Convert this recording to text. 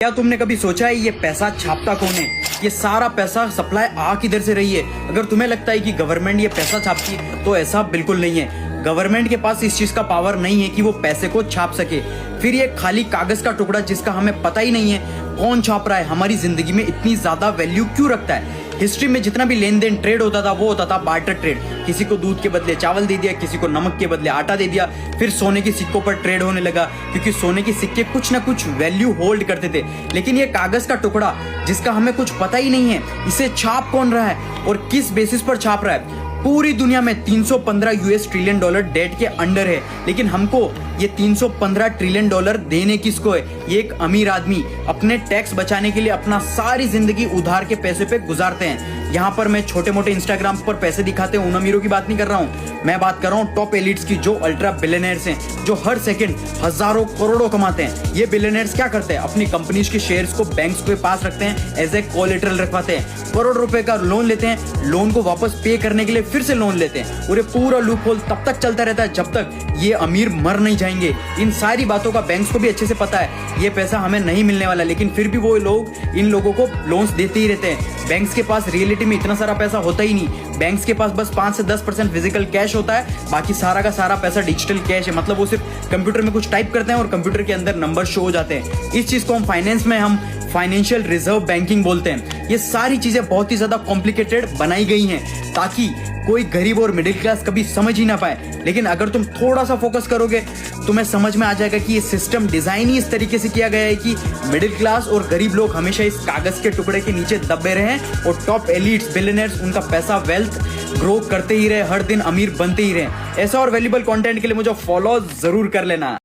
क्या तुमने कभी सोचा है ये पैसा छापता कौन है? ये सारा पैसा सप्लाई आ किधर से रही है? अगर तुम्हें लगता है कि गवर्नमेंट ये पैसा छापती है तो ऐसा बिल्कुल नहीं है। गवर्नमेंट के पास इस चीज का पावर नहीं है कि वो पैसे को छाप सके। फिर ये खाली कागज का टुकड़ा जिसका हमें पता ही नहीं है कौन छाप रहा है, हमारी जिंदगी में इतनी ज्यादा वैल्यू क्यों रखता है? हिस्ट्री में जितना भी लेन देन ट्रेड होता था वो होता था बार्टर ट्रेड। किसी को दूध के बदले चावल दे दिया, किसी को नमक के बदले आटा दे दिया। फिर सोने के सिक्कों पर ट्रेड होने लगा क्योंकि सोने के सिक्के कुछ ना कुछ वैल्यू होल्ड करते थे। लेकिन ये कागज का टुकड़ा जिसका हमें कुछ पता ही नहीं है, इसे छाप कौन रहा है और किस बेसिस पर छाप रहा है? पूरी दुनिया में 315 यूएस ट्रिलियन डॉलर डेट के अंडर है, लेकिन हमको ये 315 ट्रिलियन डॉलर देने किसको है? ये एक अमीर आदमी अपने टैक्स बचाने के लिए अपना सारी जिंदगी उधार के पैसे पे गुजारते हैं। यहाँ पर मैं छोटे मोटे इंस्टाग्राम पर पैसे दिखाते हैं उन अमीरों की बात नहीं कर रहा हूँ, मैं बात कर रहा हूँ टॉप एलिट्स की, जो अल्ट्रा बिलियनर्स हैं, जो हर सेकंड हजारों करोड़ों कमाते हैं। ये बिलियनर्स क्या करते हैं? अपनी कंपनीज के शेयर्स को बैंक्स के पास रखते हैं, एज ए कोलेटरल रखवाते हैं, करोड़ रुपए का लोन लेते हैं, लोन को वापस पे करने के लिए फिर से लोन लेते हैं और ये पूरा लूप होल तब तक चलता रहता है जब तक ये अमीर मर नहीं जाएंगे। इन सारी बातों का बैंक्स को भी अच्छे से पता है, ये पैसा हमें नहीं मिलने वाला, लेकिन फिर भी वो लोग इन लोगों को लोन्स देते ही रहते हैं। बैंक्स के पास रियलिटी में इतना सारा पैसा होता ही नहीं। बैंक्स के पास बस 5 से 10% फिजिकल कैश होता है, बाकी सारा का सारा पैसा डिजिटल कैश है। मतलब वो सिर्फ कंप्यूटर में कुछ टाइप करते हैं और कंप्यूटर के अंदर नंबर शो हो जाते हैं। इस चीज को हम फाइनेंस में हम फाइनेंशियल रिजर्व बैंकिंग बोलते हैं। ये सारी चीजें बहुत ही ज्यादा कॉम्प्लिकेटेड बनाई गई हैं ताकि कोई गरीब और मिडिल क्लास कभी समझ ही ना पाए। लेकिन अगर तुम थोड़ा सा फोकस करोगे तुम्हें समझ में आ जाएगा कि ये सिस्टम डिजाइन ही इस तरीके से किया गया है कि मिडिल क्लास और गरीब लोग हमेशा इस कागज के टुकड़े के नीचे दबे रहे और टॉप एलिट्स बिलियनर्स उनका पैसा वेल्थ ग्रो करते ही रहे, हर दिन अमीर बनते ही रहे। ऐसा और वैल्यूबल कंटेंट के लिए मुझे फॉलो जरूर कर लेना।